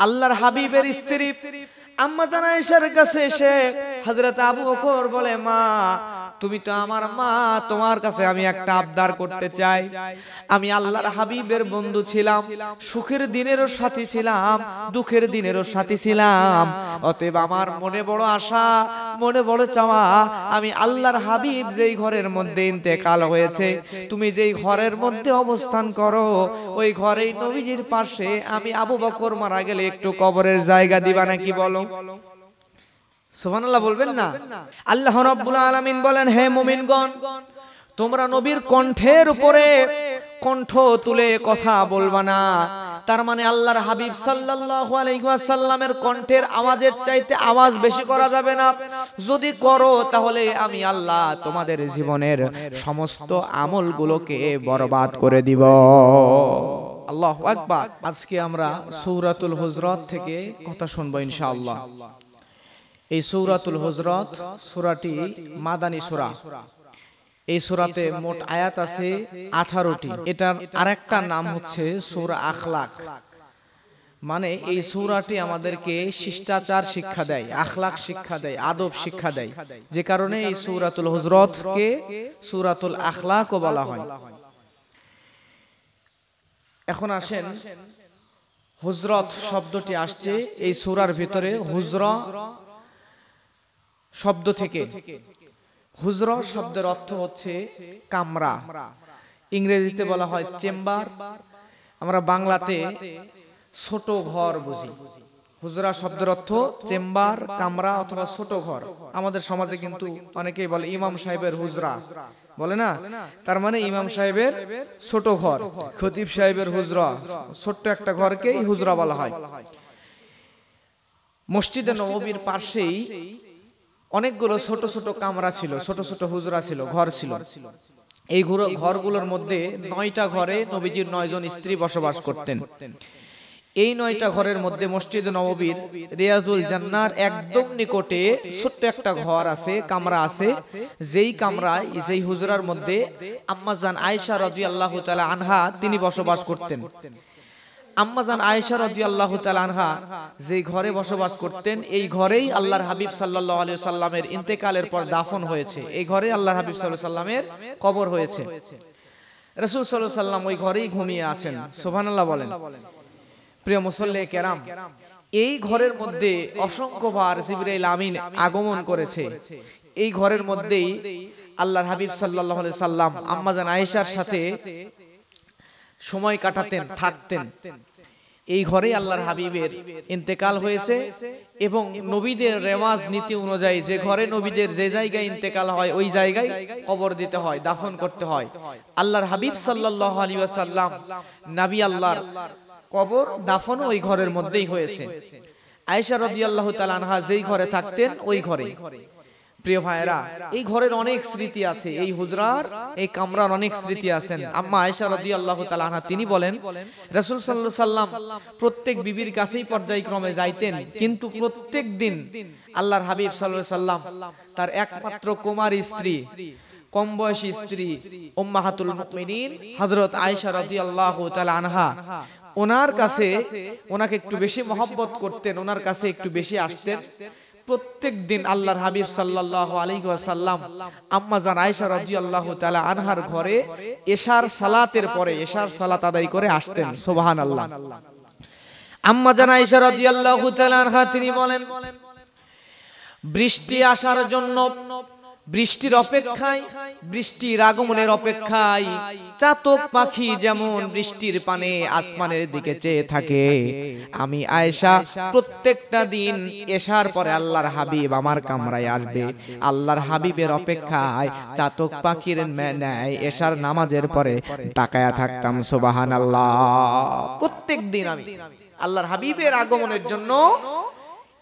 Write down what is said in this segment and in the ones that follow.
আল্লাহর হাবিবের স্ত্রী আম্মা জান আয়েশার কাছে এসে হযরত আবু বকর বলে, মা তুমি তো আমার মা, তোমার কাছে আমি একটা আবদার করতে চাই। আমি আল্লাহর হাবিবের বন্ধু ছিলাম, সুখের দিনেরও সাথী ছিলাম, দুঃখের দিনেরও সাথী ছিলাম। অতএব আমার মনে বড় আশা, মনে বড় চাওয়া, আমি আল্লাহর হাবিব যেই ঘরের মধ্যে ইন্তেকাল হয়েছে, তুমি যেই ঘরের মধ্যে অবস্থান করো, ওই ঘরেই নবীজির পাশে আমি আবু বকর মারা গেলে একটু কবরের জায়গা দিবা নাকি বলো? সুবহানাল্লাহ বলবেন না? আল্লাহ রাব্বুল আলামিন বলেন, হে মুমিনগণ, তোমরা নবীর কণ্ঠের উপরে কণ্ঠ তুলে কথা বলবা না। তার মানে আল্লাহর হাবিব সাল্লাল্লাহু আলাইহি ওয়াসাল্লামের কণ্ঠের আওয়াজের চাইতে আওয়াজ বেশি করা যাবে না। যদি করো তাহলে আমি আল্লাহ তোমাদের জীবনের সমস্ত আমলগুলোকে বরবাদ করে দিব। আল্লাহু আকবার। আজকে আমরা সূরাতুল হুজরাত থেকে কথা শুনবো ইনশাআল্লাহ। এই সূরাতুল হুজরাত সূরাটি মাদানী সূরা। এই সূরাতে মোট আয়াত আছে 18টি। এটার আরেকটা নাম হচ্ছে সূরা আখলাক। মানে এই সূরাটি আমাদেরকে শিষ্টাচার শিক্ষা দেয়, আখলাক শিক্ষা দেয়, আদব শিক্ষা দেয়, যে কারণে এই সূরাতুল হুজরাতকে সূরাতুল আখলাকও বলা হয়। এখন আসেন, হুজরাত শব্দটি আসছে এই সূরার ভিতরে হুজরা শব্দ থেকে। হুজরা শব্দের অর্থ হচ্ছে কামরা, ইংরেজিতে বলা হয় চেম্বার, আমরা বাংলাতে ছোট ঘর বুঝি। হুজরা শব্দের অর্থ চেম্বার, কামরা অথবা ছোট ঘর। আমাদের সমাজে কিন্তু অনেকেই বলে ইমাম সাহেবের হুজরা, বলে না? তার মানে ইমাম সাহেবের ছোট ঘর, খতিব সাহেবের হুজরা, ছোট্ট একটা ঘরকেই হুজরা বলা হয়। মসজিদে নববীর পাশেই অনেকগুলো ছোট ছোট কামরা ছিল, ছোট ছোট হুজরা ছিল, ঘর ছিল। এই ঘরগুলোর মধ্যে 9টা ঘরে নবীজির 9 জন স্ত্রী বসবাস করতেন। এই 9টা ঘরের মধ্যে মসজিদে নববীর রিয়াজুল জান্নার একদম নিকটে ছোট্ট একটা ঘর আছে, কামরা আছে, যেই কামরায়, যেই হুজরার মধ্যে আম্মা জান আয়েশা রাদিয়াল্লাহু তাআলা আনহা তিনি বসবাস করতেন। আম্মা জান আয়েশা রাদিয়াল্লাহু তাআলা আনহা যেই ঘরে বসবাস করতেন, এই ঘরেই আল্লাহর হাবিব সাল্লাল্লাহু আলাইহি সাল্লামের ইন্তেকালের পর দাফন হয়েছে। এই ঘরে আল্লাহর হাবিব সাল্লাল্লাহু আলাইহি সাল্লামের কবর হয়েছে। রাসূল সাল্লাল্লাহু আলাইহি সাল্লাম ওই ঘরেই ঘুমিয়ে আছেন। সুবহানাল্লাহ বলেন। প্রিয় মুসল্লি কেরাম, এই ঘরের মধ্যে অসংখ্যবার জিবরাইল আমিন আগমন করেছে। এই ঘরের মধ্যেই আল্লাহর হাবিব সাল্লাল্লাহু আলাইহি সাল্লাম আম্মা জান আয়েশার সাথে সময় কাটাতেন, থাকতেন। এই ঘরে আল্লাহর হাবিবের ইন্তেকাল হয়েছে এবং নবীদের রেওয়াজ নীতি অনুযায়ী যে ঘরে নবীদের যে জায়গায় ইন্তেকাল হয় ওই জায়গায় কবর দিতে হয়, দাফন করতে হয়। আল্লাহর হাবিব সাল্লাল্লাহু আলাইহি ওয়াসাল্লাম নবী আল্লাহর কবর দাফন ওই ঘরের মধ্যেই হয়েছে। আয়েশা রাদিয়াল্লাহু তাআলা আনহা যেই ঘরে থাকতেন ওই ঘরে। প্রিয় ভাইরা, এই ঘরের অনেক স্মৃতি আছে, এই হুজরার, এই কামরার অনেক স্মৃতি আছেন। আম্মা আয়েশা রাদিয়াল্লাহু তাআলা আনহা তিনি বলেন, রাসূল সাল্লাল্লাহু আলাইহি সাল্লাম প্রত্যেক বিবির কাছেই পর্যায়ক্রমে যাইতেন, কিন্তু প্রত্যেক দিন আল্লাহর হাবিব সাল্লাল্লাহু আলাইহি সাল্লাম তার একমাত্র কুমারী স্ত্রী, কম বয়সী স্ত্রী উম্মাহাতুল মুমিনিন হযরত আয়েশা রাদিয়াল্লাহু তাআলা আনহা, ওনার কাছে, ওনাকে একটু বেশি মহব্বত করতেন, ওনার কাছে একটু বেশি আসতেন। প্রত্যেক দিন আল্লাহর হাবিব সাল্লাল্লাহু আলাইহি ওয়াসাল্লাম আম্মা জান আয়েশা রাদিয়াল্লাহু তাআলা আনহার ঘরে এশার সালাতের পরে, এশার সালাত আদায় করে আসতেন। সুবহানাল্লাহ। আম্মা জান আয়েশা রাদিয়াল্লাহু তাআলা আনহা তিনি বলেন, বৃষ্টি আসার জন্য, বৃষ্টির অপেক্ষায়, বৃষ্টির আগমনের অপেক্ষায় চাতক পাখি যেমন বৃষ্টির পানে আসমানের দিকে চেয়ে থাকে, আমি আয়েশা প্রত্যেকটা দিন এশার পরে আল্লাহর হাবিব আমার কামরায় আসবে, আল্লাহর হাবিবের অপেক্ষায় চাতক পাখির ন্যায় এশার নামাজের পরে তাকায়া থাকতাম। সুবহানাল্লাহ। প্রত্যেক দিন আমি আল্লাহর হাবিবের আগমনের জন্য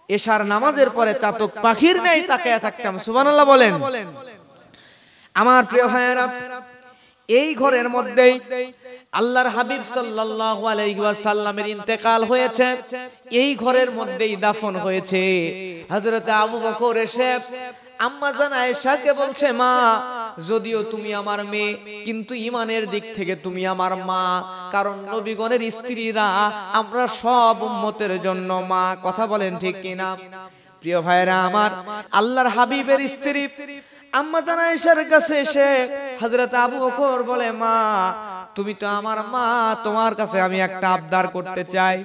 এশার নামাজের পরে চাতক পাখির ন্যায় তাকায়া থাকতাম। সুবহানাল্লাহ বলেন। আমার প্রিয় ভাইয়েরা, এই ঘরের মধ্যেই আল্লাহর হাবিব সাল্লাল্লাহু আলাইহি ওয়াসাল্লামের ইন্তেকাল হয়েছে, এই ঘরের মধ্যেই দাফন হয়েছে। হযরত আবু বকর এসে আম্মা জান আয়েশাকে বলছে, মা যদিও তুমি আমার মেয়ে, কিন্তু ঈমানের দিক থেকে তুমি আমার মা, কারণ নবীগণের স্ত্রীরা আমরা সব উম্মতের জন্য মা। কথা বলেন ঠিক কিনা? প্রিয় ভাইরা আমার, আল্লাহর হাবিবের স্ত্রী আম্মা জান আয়েশার কাছে এসে হযরত আবু বকর বলে, মা তুমি তো আমার মা, তোমার কাছে আমি একটা আবদার করতে চাই।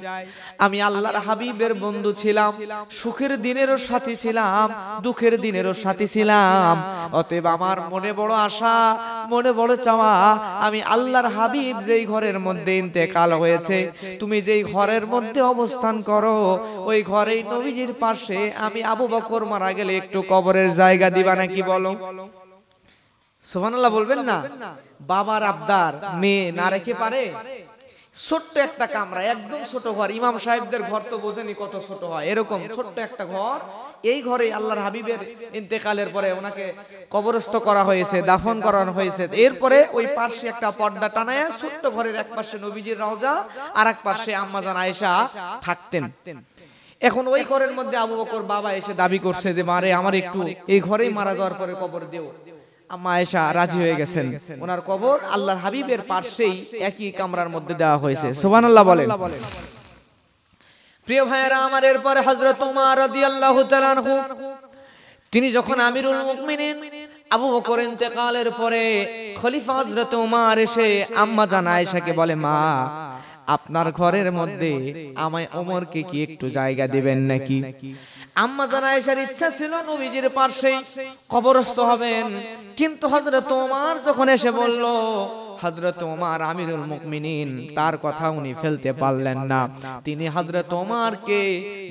আমি আল্লাহর হাবিবের বন্ধু ছিলাম, সুখের দিনেরও সাথী ছিলাম, দুঃখের দিনেরও সাথী ছিলাম। অতএব আমার মনে বড় আশা, মনে বড় চাওয়া, আমি আল্লাহর হাবিব যেই ঘরের মধ্যে ইন্তেকাল হয়েছে, তুমি যেই ঘরের মধ্যে অবস্থান করো, ওই ঘরেই নবীজির পাশে আমি আবু বকর মারা গেলে একটু কবরের জায়গা দিবা নাকি বলো? সুবহানাল্লাহ বলবেন না? বাবার আবদার মেয়ে না রেখে পারে? ছোট্ট একটা কামরা, একদম ছোট ঘর, ইমাম সাহেবদের ঘর তো বোঝেনি কত ছোট হয়, এরকম ছোট্ট একটা ঘর। এই ঘরে আল্লাহর হাবিবের ইন্তেকালের পরে ওনাকে কবরস্থ করা হয়েছে, দাফন করানো হয়েছে। এরপরে ওই পাশে একটা পর্দা টানায় ছোট্ট ঘরের এক পাশে নবীজির রওজা, আর এক পাশে আম্মা জান আয়েশা থাকতেন। এখন ওই ঘরের মধ্যে আবু বকর বাবা এসে দাবি করছে যে মারে আমার একটু এই ঘরেই মারা যাওয়ার পরে কবর দেও। আম্মা আয়েশা রাজি হয়ে গেছেন, ওনার কবর আল্লাহর হাবিবের পাশেই একই কামরার মধ্যে দেওয়া হয়েছে। সুবহানাল্লাহ বলেন। প্রিয় ভাইয়েরা আমার, এরপরে হযরত ওমর রাদিয়াল্লাহু তাআলা আনহু তিনি যখন আমিরুল মুমিনিন, আবু বকর ইন্তেকালের পরে খলিফা হযরত ওমর এসে আম্মা জান আয়েশাকে বলে, মা আপনার ঘরের মধ্যে আমায় ওমরকে কি একটু জায়গা দিবেন নাকি? আম্মা জান আয়েশার ইচ্ছা ছিল নবীজির পাশেই কবরস্থ হবেন, কিন্তু হযরত ওমর যখন এসে বলল, হযরত ওমর আমিরুল মুমিনিন, তার কথা উনি ফেলতে পারলেন না। তিনি হযরত ওমরকে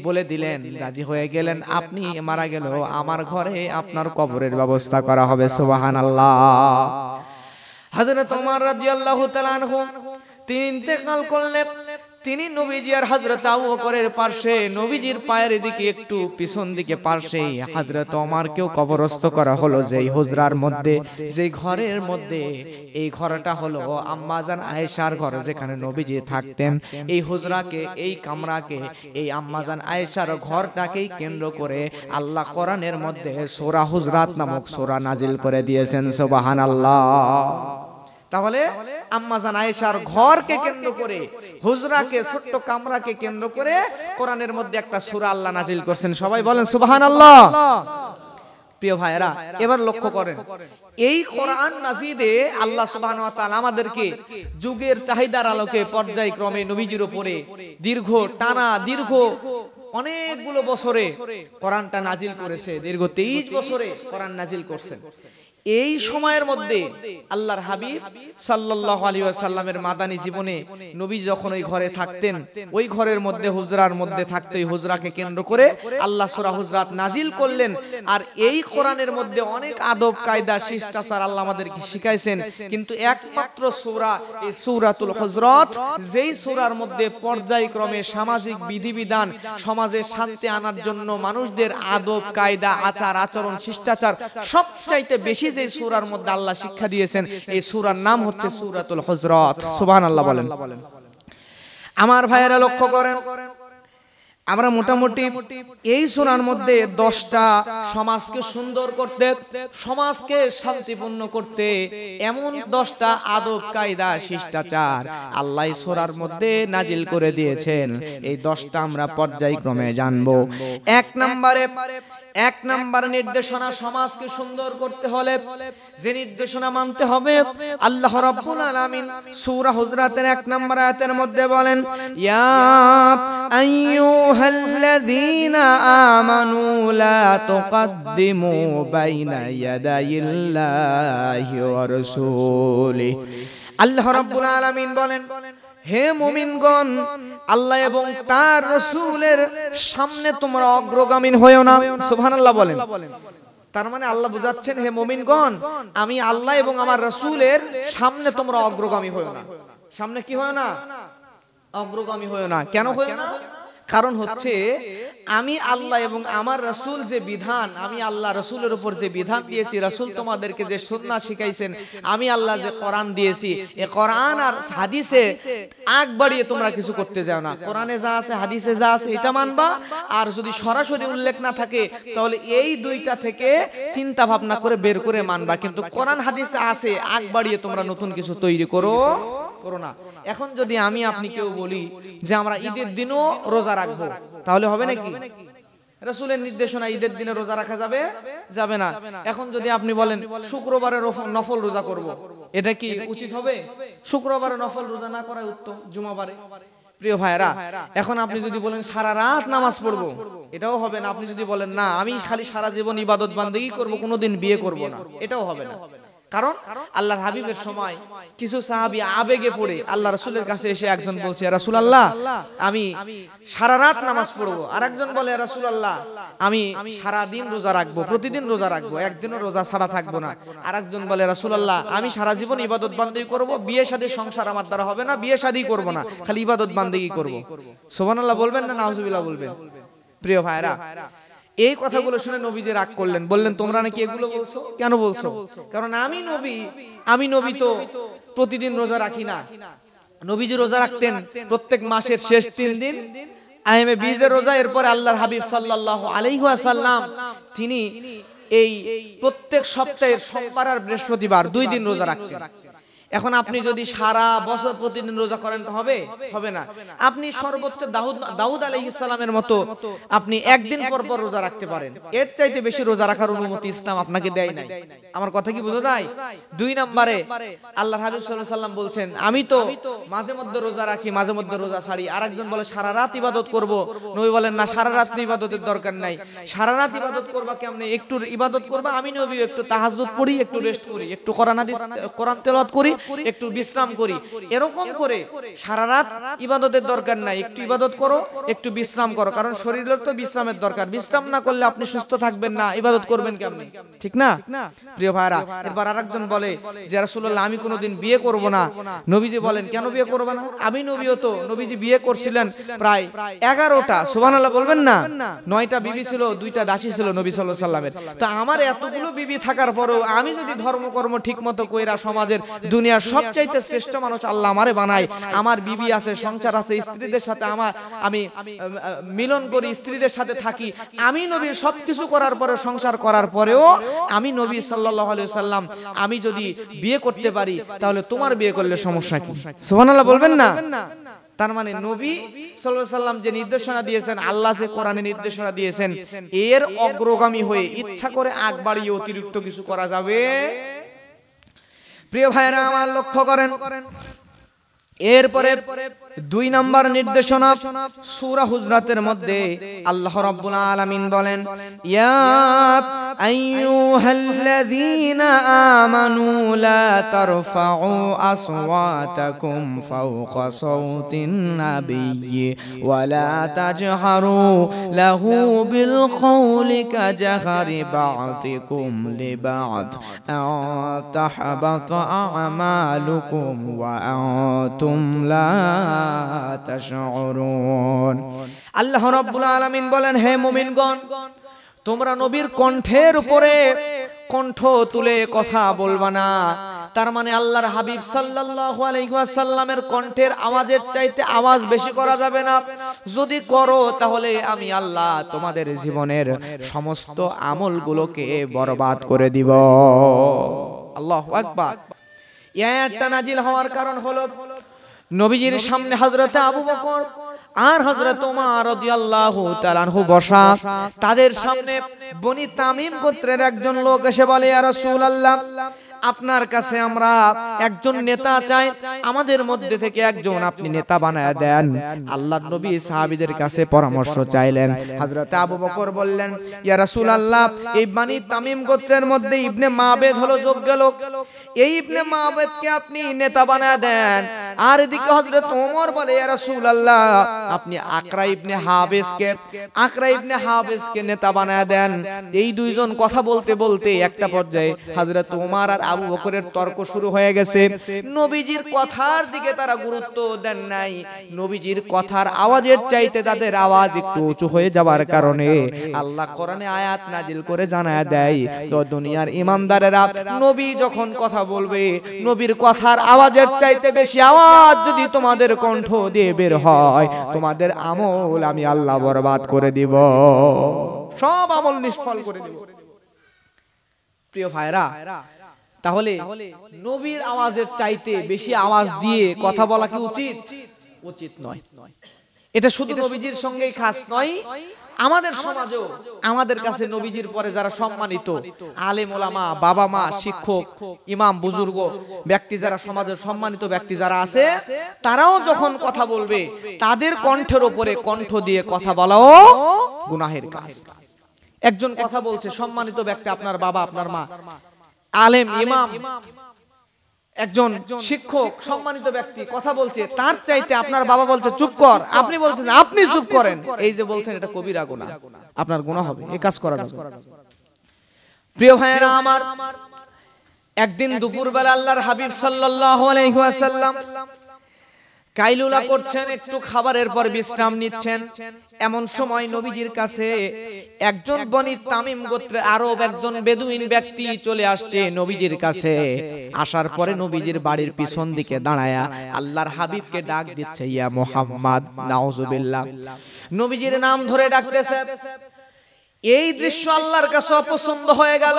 বলে দিলেন, রাজি হয়ে গেলেন, আপনি মারা গেলেও আমার ঘরে আপনার কবরের ব্যবস্থা করা হবে। সুবহানাল্লাহ। হযরত ওমর রাদিয়াল্লাহু তাআলা আনহু তিনি ইন্তেকাল করলেন। তিনি নবীজি আর হযরত আবু বকরের পাশে, নবীজির পায়ের দিকে একটু পিছন দিকে পাশে হযরত ওমরকেও কবরস্থ করা হলো, যেই হুজরার মধ্যে, যেই ঘরের মধ্যে। এই ঘরটা হলো আম্মা জান আয়েশার ঘর, যেখানে নবীজি থাকতেন। এই হুজরাকে, এই কামরাকে, এই আম্মা জান আয়েশার ঘরটাকেই কেন্দ্র করে আল্লাহ কোরআনের মধ্যে সূরা হুজরাত নামক সূরা নাজিল করে দিয়েছেন। সুবহানাল্লাহ। তাহলে আম্মা জান আয়েশার ঘরকে কেন্দ্র করে, হুজরাকে, ছোট্ট কামরাকে কেন্দ্র করে কোরআনের মধ্যে একটা সূরা আল্লাহ নাজিল করছেন। সবাই বলেন সুবহানাল্লাহ। প্রিয় ভাইরা, এবার লক্ষ্য করেন, এই কোরআন মাজিদে আল্লাহ সুবহানাহু ওয়া তাআলা আমাদেরকে যুগের চাহিদার আলোকে পর্যায়ক্রমে নবীজির উপরে দীর্ঘ অনেকগুলো বছরে কোরআনটা নাজিল করেছে। দীর্ঘ 23 বছরে কোরআন নাজিল করছেন। এই সময়ের মধ্যে আল্লাহর হাবিব সাল্লাল্লাহু আলাইহি ওয়াসাল্লামের মাদানী জীবনে নবী যখন ওই ঘরে থাকতেন, ওই ঘরের মধ্যে হুজরার মধ্যে থাকতে, ওই হুজরাকে কেন্দ্র করে আল্লাহ সূরা হুজরাত নাজিল করলেন। আর এই কোরআনের মধ্যে অনেক আদব কায়দা শিষ্টাচার আল্লাহ আমাদেরকে শিখাইছেন, কিন্তু একমাত্র সূরা এই সূরাতুল হুজরাত, যেই সূরার মধ্যে পর্যায়ক্রমে সামাজিক বিধিবিধান, সমাজে শান্তি আনার জন্য মানুষদের আদব কায়দা, আচার আচরণ, শিষ্টাচার সবচাইতে বেশি যে সূরার মধ্যে আল্লাহ শিক্ষা দিয়েছেন, এই সূরার নাম হচ্ছে সূরাতুল হুজরাত। সুবহানাল্লাহ বলেন। আমার ভাইয়েরা লক্ষ্য করেন, আমরা মোটামুটি এই সূরার মধ্যে 10টা সমাজকে সুন্দর করতে, সমাজকে শান্তিপূর্ণ করতে এমন 10টা আদব কায়দা শিষ্টাচার আল্লাহ এই সূরার মধ্যে নাজিল করে দিয়েছেন। এই 10টা আমরা পর্যায়ক্রমে জানবো। এক নাম্বার নির্দেশনা, সমাজকে সুন্দর করতে হলে যে নির্দেশনা মানতে হবে, আল্লাহ রাব্বুল আলামিন সূরা হুজরাতের 1 নম্বর আয়াতের মধ্যে বলেন, ইয়া আইয়ুহাল্লাযীনা আমানু লা তুকদ্দিমু বাইনা ইয়াদাইল্লাহি ওয়া রাসূলিহি। আল্লাহ রাব্বুল আলামিন বলেন, হে মুমিনগণ, আল্লাহ এবং তার রাসূলের সামনে তোমরা অগ্রগামী হয়ো না। সুবহানাল্লাহ বলেন। তার মানে আল্লাহ বুঝাচ্ছেন, হে মুমিনগণ, আমি আল্লাহ এবং আমার রাসূলের সামনে তোমরা অগ্রগামী হয়ো না। সামনে কি হয়ো না? অগ্রগামী হয়ো না। কেন হয়ো না? কারণ হচ্ছে আমি আল্লাহ এবং আমার রাসূল যে বিধান, আমি আল্লাহ রাসূলের উপর যে বিধান দিয়েছি, রাসূল তোমাদেরকে যে সুন্নাহ শিখাইছেন, আমি আল্লাহ যে কোরআন দিয়েছি, এই কোরআন আর হাদিসে আগ বাড়িয়ে তোমরা কিছু করতে যাও না। কোরআনে যা আছে, হাদিসে যা আছে এটা মানবা। আর যদি সরাসরি উল্লেখ না থাকে তাহলে এই দুইটা থেকে চিন্তা ভাবনা করে বের করে মানবা, কিন্তু কোরআন হাদিসে আছে আগ বাড়িয়ে তোমরা নতুন কিছু তৈরি করো না। এখন যদি আমি আপনি কেউ বলি যে আমরা ঈদের দিনও রোজা রাখবো, তাহলে হবে নাকি? রাসূলের নির্দেশনা ঈদের দিনে রোজা রাখা যাবে? যাবে না। এখন যদি আপনি বলেন শুক্রবারে নফল রোজা করব, এটা কি উচিত হবে? শুক্রবারে নফল রোজা না করাই উত্তম জুমাবারে। প্রিয় ভাইরা, এখন আপনি যদি বলেন সারা রাত নামাজ পড়বো, এটাও হবে না। আপনি যদি বলেন না আমি খালি সারা জীবন ইবাদত বান্দেগি করব, কোনোদিন বিয়ে করব না, এটাও হবে না। কারণ আল্লাহর হাবিবের সময় কিছু সাহাবী আবেগে পড়ে আল্লাহ রাসূলের কাছে এসে একজন বলছে, ইয়া রাসূলুল্লাহ আমি সারা রাত নামাজ পড়বো। আরেকজন বলে, ইয়া রাসূলুল্লাহ আমি সারা দিন রোজা রাখবো, প্রতিদিন রোজা রাখবো, একদিনও রোজা ছাড়া থাকবো না। আরেকজন বলে, ইয়া রাসূলুল্লাহ আমি সারা জীবন ইবাদত বান্দেগি করব, বিয়ে শাদী সংসার আমার দ্বারা হবে না, বিয়ে শাদী করব না, খালি ইবাদত বান্দেগি করব। সুবহানাল্লাহ বলবেন না নাউজুবিল্লাহ বলবেন? প্রিয় ভাইরা, এই কথাগুলো শুনে নবীজি রাগ করলেন, বললেন তোমরা নাকি এগুলো বলছো? কেন বলছো? কারণ আমি নবী তো প্রতিদিন রোজা রাখি না। নবীজি রোজা রাখতেন প্রত্যেক মাসের শেষ 3 দিন, আইএমএ বীজের রোজা। এরপরে আল্লাহর হাবিব সাল্লাল্লাহু আলাইহি ওয়াসাল্লাম তিনি এই প্রত্যেক সপ্তাহের সোমবার আর বৃহস্পতিবার 2 দিন রোজা রাখতেন। এখন আপনি যদি সারা বছর প্রতিদিন রোজা করেন হবে না। আপনি সর্বোচ্চ দাউদ আলাইহিস সালামের মতো আপনি একদিন পর পর রোজা রাখতে পারেন, এর চাইতে বেশি রোজা রাখার অনুমতি ইসলাম আপনাকে দেয় নাই। আমার কথা কি বোঝা যায়? 2 নম্বরে আল্লাহর হাবিব সাল্লাল্লাহু আলাইহি ওয়াসাল্লাম বলছেন আমি তো মাঝে মধ্যে রোজা রাখি, মাঝে মধ্যে রোজা ছাড়ি। আরেকজন বলে সারা রাত ইবাদত করব, নবী বলেন না সারা রাত ইবাদতের দরকার নাই। সারা রাত ইবাদত করবা কেমনে? একটু ইবাদত করবা, আমি নবী একটু তাহাজ্জুদ পড়ি, একটু রেস্ট করি, একটু কোরআন তেলাওয়াত করি, একটু বিশ্রাম করি, এরকম করে সারা রাত ইবাদতের দরকার নাই। একটু ইবাদত করো, একটু বিশ্রাম করো, কারণ শরীরের তো বিশ্রামের দরকার। বিশ্রাম না করলে আপনি সুস্থ থাকবেন না, ইবাদত করবেন কেমনে? ঠিক না প্রিয় ভাইরা? এরপর আরেকজন বলে যে রাসূলুল্লাহ আমি কোনোদিন বিয়ে করব না। নবীজি বলেন কেন বিয়ে করবে না? আমি নবীও তো, নবীজি বিয়ে করছিলেন প্রায় 11টা, সুবহানাল্লাহ বলবেন না? 9টা বিবি ছিল, 2টা দাসী ছিল নবী সাল্লাল্লাহু আলাইহি ওয়াসাল্লামের। তো আমার এতগুলো বিবি থাকার পরেও আমি যদি ধর্মকর্ম ঠিকমতো কইরা সমাজের দুনিয়ার সবচাইতে শ্রেষ্ঠ মানুষ আল্লাহ আমারে বানায়, আমার বিবি আছে, সংসার আছে, স্ত্রীদের সাথে আমি মিলন করি, স্ত্রীদের সাথে থাকি, আমি নবীর সবকিছু করার পরে, সংসার করার পরেও আমি নবী সাল্লাল্লাহু আলাইহি ওয়াসাল্লাম আমি যদি বিয়ে করতে পারি তাহলে তোমার বিয়ে করলে সমস্যা কি? সুবহানাল্লাহ বলবেন না? তার মানে নবী সাল্লাল্লাহু আলাইহি ওয়াসাল্লাম যে নির্দেশনা দিয়েছেন, আল্লাহ যে কোরআনে নির্দেশনা দিয়েছেন, এর অগ্রগামী হয়ে ইচ্ছা করে আগ বাড়িয়ে অতিরিক্ত কিছু করা যাবে? প্রিয় ভাইরা আমার লক্ষ্য করেন, এরপরে 2 নম্বর নির্দেশনা সূরা হুজরাতের মধ্যে আল্লাহ রাব্বুল আলামিন বলেন, ইয়া আইয়ুহাল্লাযীনা আমানু লা তারফাউ আসওয়াতাকুম ফাওকা সাওতিন নাবিয়্যি ওয়া লা তাজহারু লাহু বিল কওলি কাজাহরি বা'দিকুম লিবা'দ তাহবাতা আমালুকুম ওয়া আনতুম লা তাশউরুন। আল্লাহ রাব্বুল আলামিন বলেন, হে মুমিনগণ, তোমরা নবীর কণ্ঠের উপরে কণ্ঠ তুলে কথা বলবা না। তার মানে আল্লাহর হাবিব সাল্লাল্লাহু আলাইহি ওয়াসাল্লামের কণ্ঠের আওয়াজের চাইতে আওয়াজ বেশি করা যাবে না। যদি করো তাহলে আমি আল্লাহ তোমাদের জীবনের সমস্ত আমলগুলোকে বরবাদ করে দিব। আল্লাহু আকবার। এই আয়াতটা নাজিল হওয়ার কারণ হলো নবীজির সামনে হযরত আবু বকর আর হযরত ওমর রাদিয়াল্লাহু তাআলা আনহু বসা। তাদের সামনে বনি তামিম গোত্রের একজন লোক এসে বলে, ইয়া রাসূলুল্লাহ আপনার কাছে আমরা একজন নেতা চাই, আমাদের মধ্যে থেকে একজন আপনি নেতা বানায়া দেন। আল্লাহর নবী সাহাবীদের কাছে পরামর্শ চাইলেন। হযরত আবু বকর বললেন, ইয়া রাসূলুল্লাহ এই বনি তামিম গোত্রের মধ্যে ইবনে মাবেদ হলো যোগ্য লোক, এই ইবনে মাবেদকে আপনি নেতা বানায়া দেন। আর এদিকে হযরত ওমর বলে ইয়া রাসূলুল্লাহ আপনি আকরা ইবনে হাবিসকে নেতা বানায় দেন। এই দুইজন কথা বলতে বলতে একটা পর্যায়ে হযরত ওমর আর আবু বকরের তর্ক শুরু হয়ে গেছে। নবীজির কথার দিকে তারা গুরুত্ব দেন নাই। নবীজির কথার আওয়াজের চাইতে তাদের আওয়াজ একটু উঁচু হয়ে যাওয়ার কারণে আল্লাহ কোরআনে আয়াত নাজিল করে জানায় দেয়, তো দুনিয়ার ইমানদারেরা নবী যখন কথা বলবে, নবীর কথার আওয়াজের চাইতে বেশি আওয়াজ যদি তোমাদের কণ্ঠ দিয়ে বের হয়, তোমাদের আমল আমি আল্লাহ বরবাদ করে দিব, সব আমল নিষ্ফল করে দিব। প্রিয় ভাইরা, তাহলে নবীর আওয়াজের চাইতে বেশি আওয়াজ দিয়ে কথা বলা কি উচিত? উচিত নয়। এটা শুধু নবীজির সঙ্গেই খাস নয়, আমাদের সমাজেও আমাদের কাছে নবীজির পরে যারা সম্মানিত আলেম ওলামা, বাবা মা, শিক্ষক, ইমাম, বুজুর্গ ব্যক্তি, যারা সমাজের সম্মানিত ব্যক্তি যারা আছে, তারাও যখন কথা বলবে তাদের কণ্ঠের উপরে কণ্ঠ দিয়ে কথা বলাও গুনাহের কাজ। একজন কথা বলছে, সম্মানিত ব্যক্তি, আপনার বাবা, আপনার মা, আলেম, ইমাম, একজন শিক্ষক, সম্মানিত ব্যক্তি কথা বলছে, তার চাইতে আপনার বাবা বলছে চুপ কর, আপনি বলছেন আপনি চুপ করেন, এই যে বলছেন এটা কবিরা গুনাহ, আপনার গুনাহ হবে, এই কাজ করা যাবে না। প্রিয় ভাইয়েরা আমার, একদিন দুপুরবেলা আল্লাহর হাবিব সাল্লাল্লাহু আলাইহি ওয়াসাল্লাম কাইলুলা করছেন, একটু খাবারের পর বিশ্রাম নিচ্ছেন। এমন সময় নবীজির কাছে একজন বনি তামিম গোত্রের আরব একজন বেদুইন ব্যক্তি চলে আসছে নবীজির কাছে। আসার পরে নবীজির বাড়ির পিছন দিকে দাঁড়ায়া আল্লাহর হাবিবকে ডাক দিচ্ছে, ইয়া মুহাম্মদ, নাউজুবিল্লাহ, নবীজির নাম ধরে ডাকতেছে। এই দৃশ্য আল্লাহর কাছে অপছন্দ হয়ে গেল।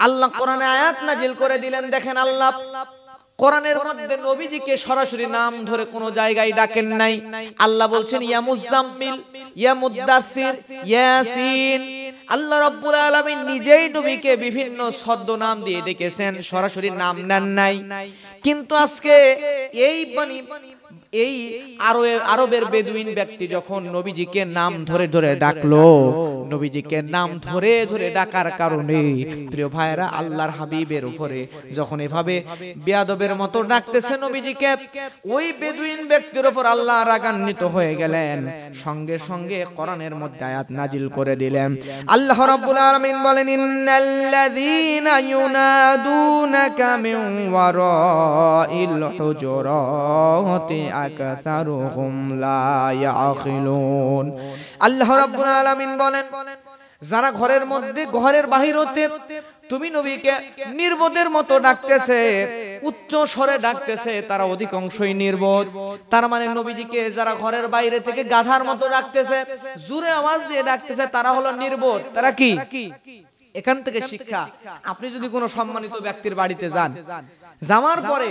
আল্লাহ কোরআনে আয়াত নাজিল করে দিলেন। দেখেন, আল্লাহ কোরআনের মধ্যে নবীজিকে সরাসরি নাম ধরে কোনো জায়গায় ডাকেন নাই। আল্লাহ বলছেন ইয়া মুজাম্মিল, ইয়া মুদ্দাসির, ইয়াসিন। আল্লাহ রাব্বুল আলামিন নিজেই নবীকে বিভিন্ন ছদ্মনাম দিয়ে ডেকেছেন, সরাসরি নাম নেন নাই। কিন্তু আজকে এই আরবের বেদুইন ব্যক্তি যখন নবীজিকে নাম ধরে ধরে ডাকলো, নবীজিকে নাম ধরে ধরে ডাকার কারণে প্রিয় ভাইরা আল্লাহর হাবিবের উপরে যখন এভাবে বেয়াদবের মতো ডাকতেছে নবীজিকে, ওই বেদুইন ব্যক্তির উপর আল্লাহ রাগান্বিত হয়ে গেলেন। সঙ্গে সঙ্গে কোরআনের মধ্যে আয়াত নাজিল করে দিলেন। আল্লাহ রাব্বুল আলামিন বলেন, ইন্নাল্লাযীনা ইউনাদুনাকা মিন ওয়ারাইল হুজুরাতি আকসারুহুম লা ইয়াকিলুন। আল্লাহ রাব্বুল আলামিন বলেন, যারা ঘরের মধ্যে, ঘরের বাহির হতে তুমি নবীকে নির্বোধের মতো ডাকতেছে, উচ্চ স্বরে ডাকতেছে, তারা অধিকাংশই নির্বোধ। তার মানে নবীজিকে যারা ঘরের বাইরে থেকে গাধার মতো ডাকতেছে, জোরে আওয়াজ দিয়ে ডাকতেছে, তারা হলো নির্বোধ। তারা কি? এখান থেকে শিক্ষা, আপনি যদি কোনো সম্মানিত ব্যক্তির বাড়িতে যান, যাওয়ার পরে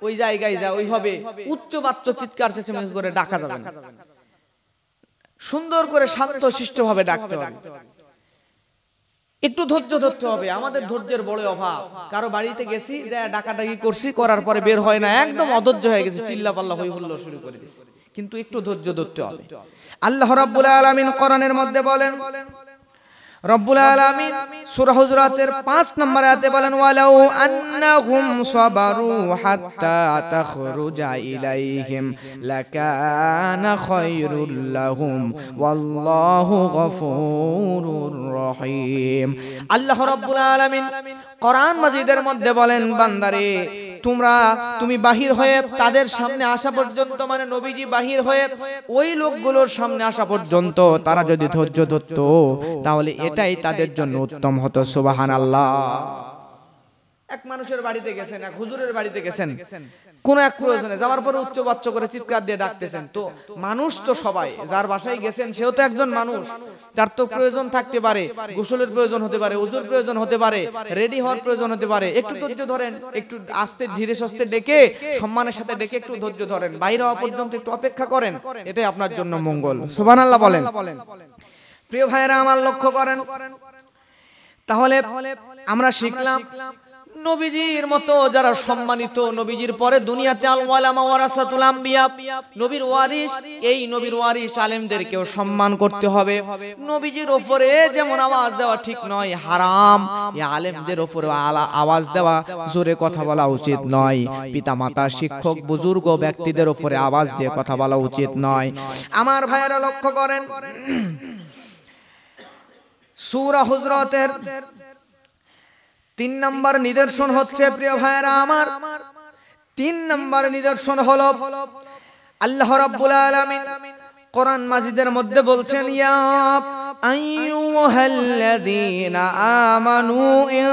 ওই জায়গায় যা ওইভাবে উচ্চ বাচ্চ চিৎকার চেঁচামেচি করে ডাকা যাবে না। সুন্দর করে শান্ত শিষ্ট ভাবে ডাকতে হবে, একটু ধৈর্য ধরতে হবে। আমাদের ধৈর্যের বড় অভাব। কারো বাড়িতে গেছি, যা ডাকাডাকি করছি, করার পরে বের হয় না, একদম অধৈর্য হয়ে গেছে, চিল্লা পাল্লা হই হুল্লোড় শুরু করে দিয়েছি। কিন্তু একটু ধৈর্য ধরতে হবে। আল্লাহ রাব্বুল আলামিন কোরআনের মধ্যে বলেন, রব্বুল আলামিন সূরা হুজুরাতের 5 নম্বর আয়াতে বলেন, ওয়ালাউ আন্নাহুম সাবারু হাত্তা তাখরুজা ইলাইহিম লাকানা খায়রুল লাহুম ওয়াল্লাহু গফুরুর রহিম। আল্লাহ রাব্বুল আলামিন কোরআন মাজিদের মধ্যে বলেন, বান্দারে তুমি বাহির হয়ে তাদের সামনে আসা পর্যন্ত, মানে নবীজি বাহির হয়ে ওই লোকগুলোর সামনে আসা পর্যন্ত তারা যদি ধৈর্য ধরত, তাহলে এটাই তাদের জন্য উত্তম হতো। সুবহানাল্লাহ। এক মানুষের বাড়িতে গেছেন, এক হুজুরের বাড়িতে গেছেন, কোন এক প্রয়োজনে যাওয়ার পরে উচ্চ বাচ্চ করে চিৎকার দিয়ে ডাকতেছেন। তো মানুষ তো সবাই, যার বাসায় গেছেন সেও তো একজন মানুষ, তার তো প্রয়োজন থাকতে পারে, গোসলের প্রয়োজন হতে পারে, ওযুর প্রয়োজন হতে পারে, রেডি হওয়ার প্রয়োজন হতে পারে। একটু ধৈর্য ধরেন, একটু আস্তে ধীরে সুস্থে ডেকে, সম্মানের সাথে ডেকে একটু ধৈর্য ধরেন, বাইরে হওয়া পর্যন্ত একটু অপেক্ষা করেন, এটাই আপনার জন্য মঙ্গল। সুবহানাল্লাহ বলেন। প্রিয় ভাইরা আমার, লক্ষ্য করেন, তাহলে আমরা শিখলাম নবীজির মতো যারা সম্মানিত, নবীজির পরে দুনিয়াতে আল উলামা ওয়ারাসাতুল আম্বিয়া, নবীর ওয়ারিস, এই নবীর ওয়ারিস আলেমদেরকেও সম্মান করতে হবে। নবীজির উপরে যেমন আওয়াজ দেওয়া ঠিক নয়, হারাম, এই আলেমদের উপরে আওয়াজ দেওয়া, জোরে কথা বলা উচিত নয়। পিতামাতা, শিক্ষক, বুজুর্গ ব্যক্তিদের উপরে আওয়াজ দিয়ে কথা বলা উচিত নয়। আমার ভাইয়েরা লক্ষ্য করেন, সূরা হুজরাতের 3 নম্বর নিদর্শন হচ্ছে, প্রিয় ভাইরা আমার, 3 নম্বর নিদর্শন হলো আল্লাহ রাব্বুল আলামিন কোরআন মাজিদের মধ্যে বলছেন, ইয়া আইয়ুহাল্লাযীনা আমানু ইন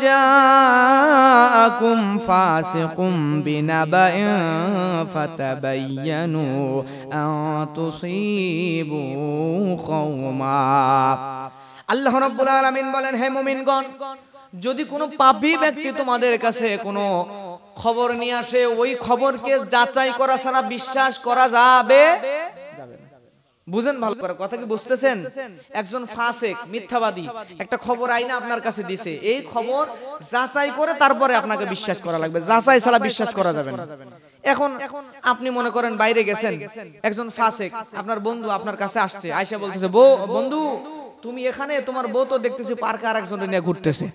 জাআকুম ফাসিকুম বিনাবাইন ফাতাবায়ানু আন তুসিবু কওমা। আল্লাহ রাব্বুল আলামিন বলেন, হে মুমিনগণ, যদি কোনো পাপী ব্যক্তি তোমাদের কাছে কোনো খবর নিয়ে আসে, ওই খবরকে যাচাই করা ছাড়া বিশ্বাস করা যাবে না। বুঝেন ভালো করে কথা, কি বুঝতেছেন? একজন ফাসিক, মিথ্যাবাদী একটা খবর আইনা আপনার কাছে দিছে, এই খবর যাচাই করে তারপরে আপনাকে বিশ্বাস করা লাগবে, যাচাই ছাড়া বিশ্বাস করা যাবে না। এখন আপনি মনে করেন বাইরে গেছেন, একজন ফাসিক আপনার বন্ধু আপনার কাছে আসছে, আয়েশা বলতেছে, বন্ধু তুমি এখানে, তোমার বউ তো দেখতেছি পার্কে আরেকজনের নিয়ে ঘুরতেছে।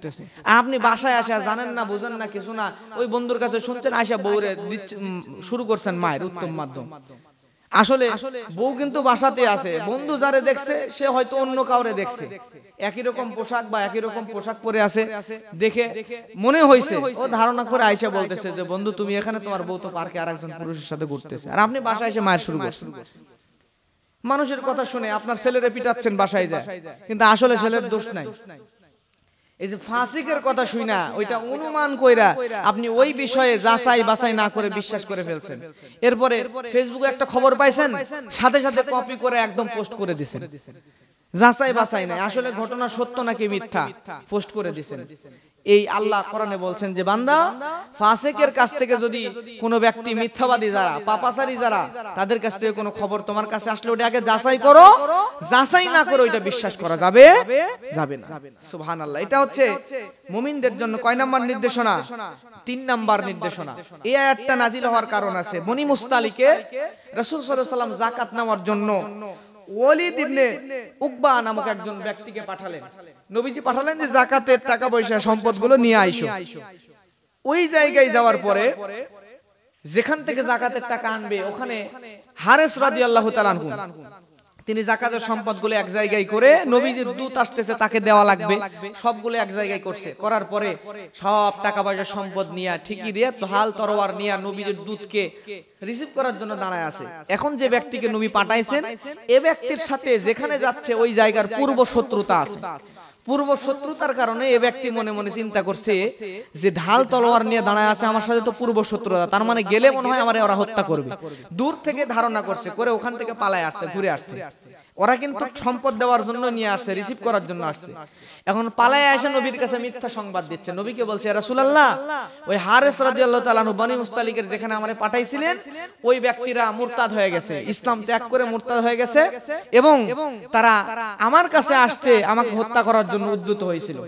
আপনি বাসায় আসা জানেন না, বুঝেন না, কিছু না, ওই বন্ধুর কাছে শুনছেন, আয়েশা বউরে শুরু করছেন মায়ের উত্তম মাধ্যম। আসলে বউ কিন্তু বাসাতে আছে, বন্ধু যারে দেখছে সে হয়তো অন্য কাউরে দেখছে, একই রকম পোশাক বা একই রকম পোশাক পরে আছে, দেখে মনে হয়েছে, ও ধারণা করে আয়েশা বলতেছে যে বন্ধু তুমি এখানে, তোমার বউ তো পার্কে আরেকজন পুরুষের সাথে ঘুরতেছে, আর আপনি বাসায় এসে মায়ের শুরু করছেন। মানুষের কথা শুনে আপনার ছেলেরে পিটাচ্ছেন বাসায় যায়, কিন্তু আসলে ছেলের দোষ নাই। এই যে ফাসিকের কথা শুনা, ওইটা অনুমান কইরা আপনি ওই বিষয়ে যাচাই বাছাই না করে বিশ্বাস করে ফেলছেন। এরপরে ফেসবুকে একটা খবর পাইছেন, সাথে সাথে কপি করে একদম পোস্ট করে দিয়েছেন, যাচাই বাছাই নাই, আসলে ঘটনা সত্য নাকি মিথ্যা পোস্ট করে দিয়েছেন। এই আল্লাহ কোরআনে বলছেন যে বান্দা, ফাসিকের কাছ থেকে যদি কোনো ব্যক্তি, মিথ্যাবাদী যারা, পাপাচারী যারা, তাদের কাছ থেকে কোনো খবর তোমার কাছে আসলে ওটা আগে যাচাই করো, যাচাই না করে ওইটা বিশ্বাস করা যাবে না। সুবহানাল্লাহ। এটা হচ্ছে মুমিনদের জন্য কয় নাম্বার নির্দেশনা? 3 নাম্বার নির্দেশনা। এই আয়াতটা নাজিল হওয়ার কারণ আছে, বনি মুস্তালিকে রাসূল সাল্লাল্লাহু আলাইহি ওয়াসাল্লাম যাকাত নেওয়ার জন্য ওয়ালিদ ইবনে উকবা নামক একজন ব্যক্তিকে পাঠালেন। নবীজি পাঠালেন যে যাকাতের টাকা পয়সা সম্পদগুলো নিয়ে আইসো। ওই জায়গায় যাওয়ার পরে যেখান থেকে যাকাতের টাকা আনবে, ওখানে হারেস রাদিয়াল্লাহু তাআলা আনহু তিনি যাকাতের সম্পদগুলো এক জায়গায় করে, নবীজির দূত আসতেছে তাকে দেওয়া লাগবে, সবগুলো এক জায়গায় করছে। করার পরে সব টাকা পয়সা সম্পদ নিয়ে ঠিকই দিয়ে ঢাল তরোয়ার নিয়ে নবীজির দূতকে রিসিভ করার জন্য দাঁড়ায় আছে। এখন যে ব্যক্তিকে নবী পাঠাইছেন, এ ব্যক্তির সাথে যেখানে যাচ্ছে ওই জায়গার পূর্ব শত্রুতা আছে। পূর্ব শত্রুতার কারণে এ ব্যক্তি মনে মনে চিন্তা করছে যে ঢাল তলোয়ার নিয়ে দাঁড়ায় আছে, আমার সাথে তো পূর্ব শত্রুতা, তার মানে গেলে মনে হয় আমারে ওরা হত্যা করবে। দূর থেকে ধারণা করছে, করে ওখান থেকে পালায় আসছে, ঘুরে আসছে। ওরা কিন্তু সম্পদ দেওয়ার জন্য নিয়ে আসছে, রিসিভ করার জন্য আসছে। এখন পালায় এসে নবীর কাছে মিথ্যা সংবাদ দিচ্ছে। নবীকে বলছে, রাসূলুল্লাহ, ওই হারেস রাদিয়াল্লাহু তাআলা আনহু বনি মুস্তালিকের যেখানে আমারে পাঠাইছিলেন, ওই ব্যক্তিরা মুরতাদ হয়ে গেছে, ইসলাম ত্যাগ করে মুরতাদ হয়ে গেছে, এবং তারা আমার কাছে আসছে, আমাকে হত্যা করার জন্য উদ্যত হয়েছিল।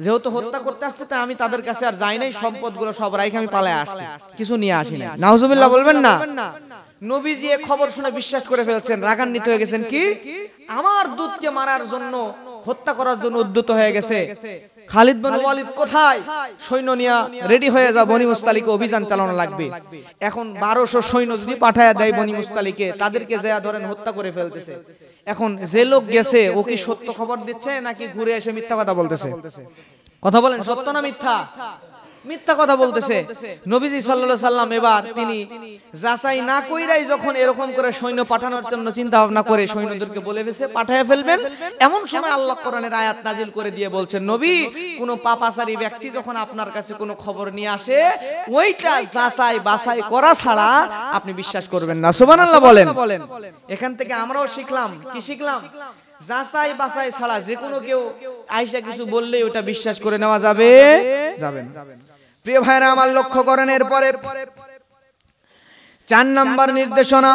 যেহেতু হত্যা করতে আসছে, তাই আমি তাদের কাছে আর যাই নাই, সম্পদগুলো সব রাইখে আমি পালায় আসছি, কিছু নিয়ে আসি না। নাউজুবিল্লাহ বলবেন না? নবীজি খবর শুনে বিশ্বাস করে ফেলছেন, রাগান্বিত হয়ে গেছেন, কি আমার দূতকে মারার জন্য, হত্যা করার জন্য উদ্যত হয়ে গেছে। খালিদ বিন ওয়ালিদ কোথায়? সৈন্য নিয়ে রেডি হয়ে যাও, বনি মুস্তালিকে অভিযান চালানো লাগবে। এখন 1200 সৈন্য যদি পাঠায় দেয় বনি মুস্তালিকে, তাদেরকে যা ধরেন হত্যা করে ফেলতেছে। এখন যে লোক গেছে, ও কি সত্য খবর দিচ্ছে নাকি ঘুরে এসে মিথ্যা কথা বলতেছে? কথা বলেন, সত্য না মিথ্যা? মিথ্যা কথা বলতেছে। নবীজি সাল্লাল্লাহু আলাইহি সাল্লাম এবার তিনি যাচাই না কইরাই যখন এরকম করে সৈন্য পাঠানোর জন্য চিন্তা ভাবনা করে সৈন্যদেরকে বলে ফেলেছে পাঠায় ফেলবেন, এমন সময় আল্লাহ কোরআনের আয়াত নাজিল করে দিয়ে বলছেন, নবী, কোন পাপাচারী ব্যক্তি যখন আপনার কাছে কোনো খবর নিয়ে আসে, ওইটা যাচাই বাছাই করা ছাড়া আপনি বিশ্বাস করবেন না। সুবহানাল্লাহ বলেন। এখান থেকে আমরাও শিখলাম, কি শিখলাম? যাচাই বাছাই ছাড়া যে কোনো কেউ আয়েশা কিছু বললেই ওটা বিশ্বাস করে নেওয়া যাবে না। প্রিয় ভাইরা আমার, লক্ষ্য করেন, এরপরে 4 নম্বর নির্দেশনা,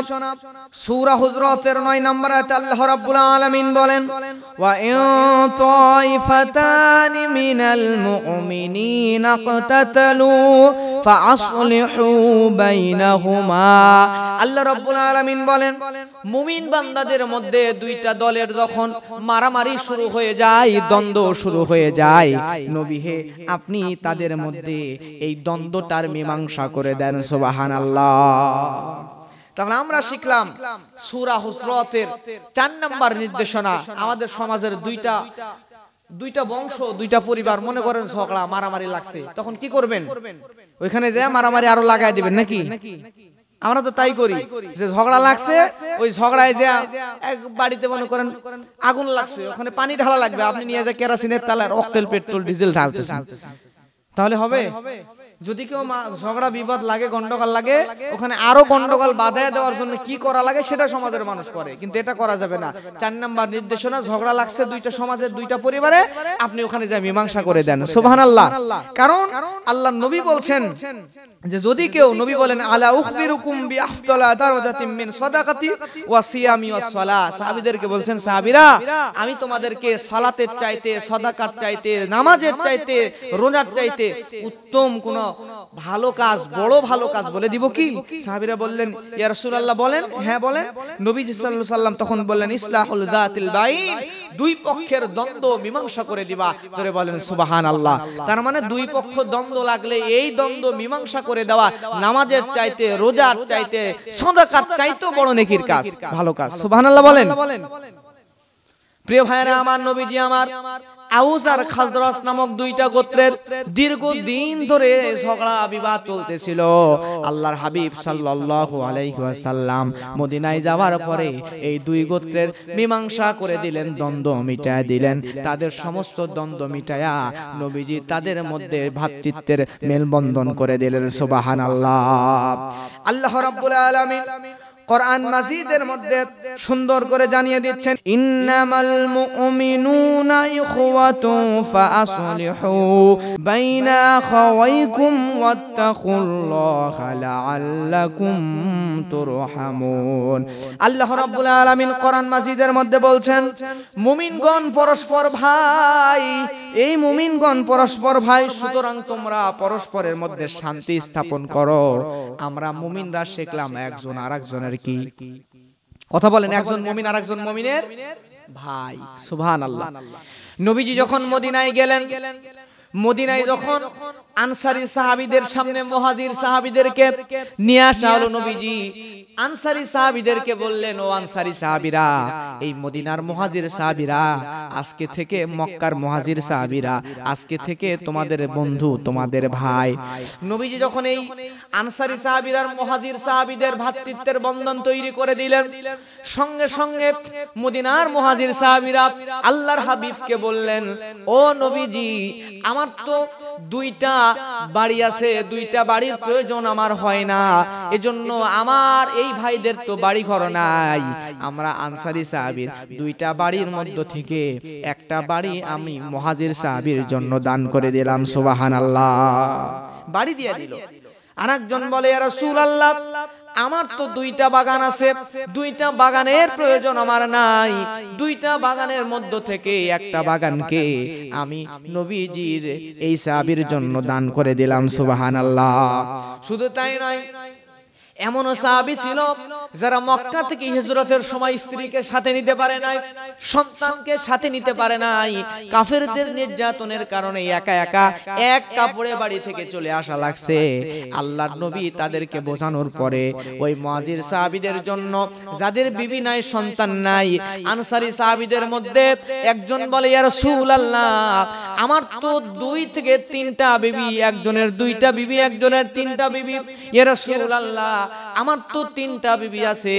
সূরা হুজরাতের 9 নম্বর আয়াতে আল্লাহ রাব্বুল আলামিন বলেন, وإن طائفتان من المؤمنين اقتتلوا فأصلحوا بينهما আল্লাহ রাব্বুল আলামিন বলেন মুমিন বান্দাদের মধ্যে দুইটা দলের যখন মারামারি শুরু হয়ে যায়, দ্বন্দ্ব শুরু হয়ে যায়, নবী হে আপনি তাদের মধ্যে এই দ্বন্দ্বটার মীমাংসা করে দেন। সুবহানাল্লাহ। তাহলে আমরা শিখলাম সূরা হুজরাতের 4 নাম্বার নির্দেশনা। আমাদের সমাজের দুইটা বংশ, দুইটা পরিবার মনে করেন ঝগড়া মারামারি লাগছে, তখন কি করবেন? ওইখানে যে মারামারি আরো লাগাই দিবেন নাকি? আমরা তো তাই করি, যে ঝগড়া লাগছে ওই ঝগড়ায় যে এক বাড়িতে মনে করেন আগুন লাগছে, ওখানে পানি ঢালা লাগবে, আপনি নিয়ে যা কেরোসিনের তেল, অকটেল, পেট্রোল, ডিজেল ঢালতেছেন, তাহলে হবে? যদি কেউ ঝগড়া বিবাদ লাগে, গন্ডগোল লাগে, ওখানে আরো গন্ডগোল বাধায় দেওয়ার জন্য কি করা লাগে সেটা সমাজের মানুষ করে, কিন্তু এটা করা যাবে না। 4 নাম্বার নির্দেশনা, ঝগড়া লাগছে দুইটা সমাজের, দুইটা পরিবারে, আপনি ওখানে যা মীমাংসা করে দেন। সুবহানাল্লাহ। কারণ আল্লাহর নবী বলছেন যে যদি কেউ, নবী বলেন আলা উখবিরুকুম বিআফদালা দারাজাতিম মিন সাদাকাতি ওয়া সিয়ামি ওয়াস সালাহ, সাহাবীদেরকে বলছেন সাহাবীরা আমি তোমাদেরকে সালাতের চাইতে, সাদাকার চাইতে, নামাজের চাইতে, রোজার চাইতে উত্তম কোন ভালো কাজ, বড় ভালো কাজ বলে দিব কি? সাহাবীরা বললেন ইয়া রাসূলুল্লাহ বলেন। হ্যাঁ বলেন। নবীজি সাল্লাল্লাহু আলাইহি সাল্লাম তখন বললেন ইসলাহুল যাতিল বাইন, দুই পক্ষের দ্বন্দ্ব মীমাংসা করে দিবা। জোরে বলেন সুবহানাল্লাহ। তার মানে দুই পক্ষ দ্বন্দ্ব লাগলে এই দ্বন্দ্ব মীমাংসা করে দেওয়া নামাজের চাইতে, রোজার চাইতে, সাদাকার চাইতে বড় নেকির কাজ, ভালো কাজ। সুবহানাল্লাহ বলেন। প্রিয় ভাইরা আমার, নবীজি আমার আউস আর খাজরাজ নামক দুইটা গোত্রের দীর্ঘদিন ধরে ঝগড়া বিবাদ চলতেছিল। আল্লাহর হাবিব সাল্লাল্লাহু আলাইহি ওয়াসাল্লাম মদিনায় যাওয়ার পরে এই দুই গোত্রের মীমাংসা করে দিলেন, দ্বন্দ্ব মিটায় দিলেন। তাদের সমস্ত দ্বন্দ্ব মিটায়া নবীজি তাদের মধ্যে ভ্রাতৃত্বের মেলবন্ধন করে দিলেন। সুবহানাল্লাহ। আল্লাহ রাব্বুল আলামিন কোরআন মাজিদের মধ্যে সুন্দর করে জানিয়ে দিচ্ছেন ইন্নামাল মুমিনুনা ইখওয়াতুন ফাআসলিহু বাইনা আখাওয়াইকুম ওয়াত্তাকুল্লাহা লাআল্লাকুম তুরহামুন। আল্লাহ রাব্বুল আলামিন কোরআন মাজিদের মধ্যে বলছেন মুমিনগণ পরস্পর ভাই, এই মুমিনগণ পরস্পর ভাই, সুতরাং তোমরা পরস্পরের মধ্যে শান্তি স্থাপন করো। আমরা মুমিনরা শিখলাম একজন আরেকজনের কি কথা বলেন, একজন মুমিন আরেকজন মুমিনের ভাই। সুবহানাল্লাহ। নবীজি যখন মদিনায় গেলেন, মদিনায় যখন আনসারী সাহাবীদের সামনে মুহাজির সাহাবীদেরকে নিয়ে আসা হলো, নবীজি আনসারী সাহাবীদেরকে বললেন ও আনসারী সাহাবীরা, এই মদিনার মুহাজির সাহাবীরা আজকে থেকে, মক্কার মুহাজির সাহাবীরা আজকে থেকে তোমাদের বন্ধু, তোমাদের ভাই। নবীজি যখন এই আনসারী সাহাবীরা মুহাজির সাহাবীদের ভ্রাতৃত্বের বন্ধন তৈরি করে দিলেন, সঙ্গে সঙ্গে মদিনার মুহাজির সাহাবীরা আল্লাহর হাবিবকে বললেন ও নবীজি আমার তো দুইটা বাড়ি আছে, দুইটা বাড়ির প্রয়োজন আমার হয় না, এজন্য আমার এই ভাইদের তো বাড়ি ঘর নাই, আমরা আনসারী সাহাবীর দুইটা বাড়ির মধ্য থেকে একটা বাড়ি আমি মুহাজির সাহাবীর জন্য দান করে দিলাম। সুবহানাল্লাহ। বাড়ি দিয়ে দিল। আরেকজন বলে ইয়া রাসূলুল্লাহ আমার তো দুইটা বাগান আছে, দুইটা বাগানের প্রয়োজন আমার নাই, দুইটা বাগানের মধ্য থেকে একটা বাগানকে আমি নবীজির এই সাহাবীর জন্য দান করে দিলাম। সুবহানাল্লাহ। শুধু তাই নয়, এমনও সাহাবী ছিল যারা মক্কা থেকে হিজরতের সময় স্ত্রীকে সাথে নিতে পারে নাই, সন্তানকে সাথে নিতে পারে নাই, কাফেরদের নির্যাতনের কারণে একা একা এক কাপড়ে বাড়ি থেকে চলে আসা লাগছে। আল্লাহর নবী তাদেরকে বোঝানোর পরে ওই মুহাজির সাহাবীদের জন্য যাদের বিবি নাই, সন্তান নাই, আনসারী সাহাবীদের মধ্যে একজন বলে ইয়া রাসূলুল্লাহ আমার তো 2 থেকে 3টা বিবি, একজনের 2টা বিবি, একজনের 3টা বিবি, ইয়া রাসূলুল্লাহ আমার তো 3টা বিবি আছে,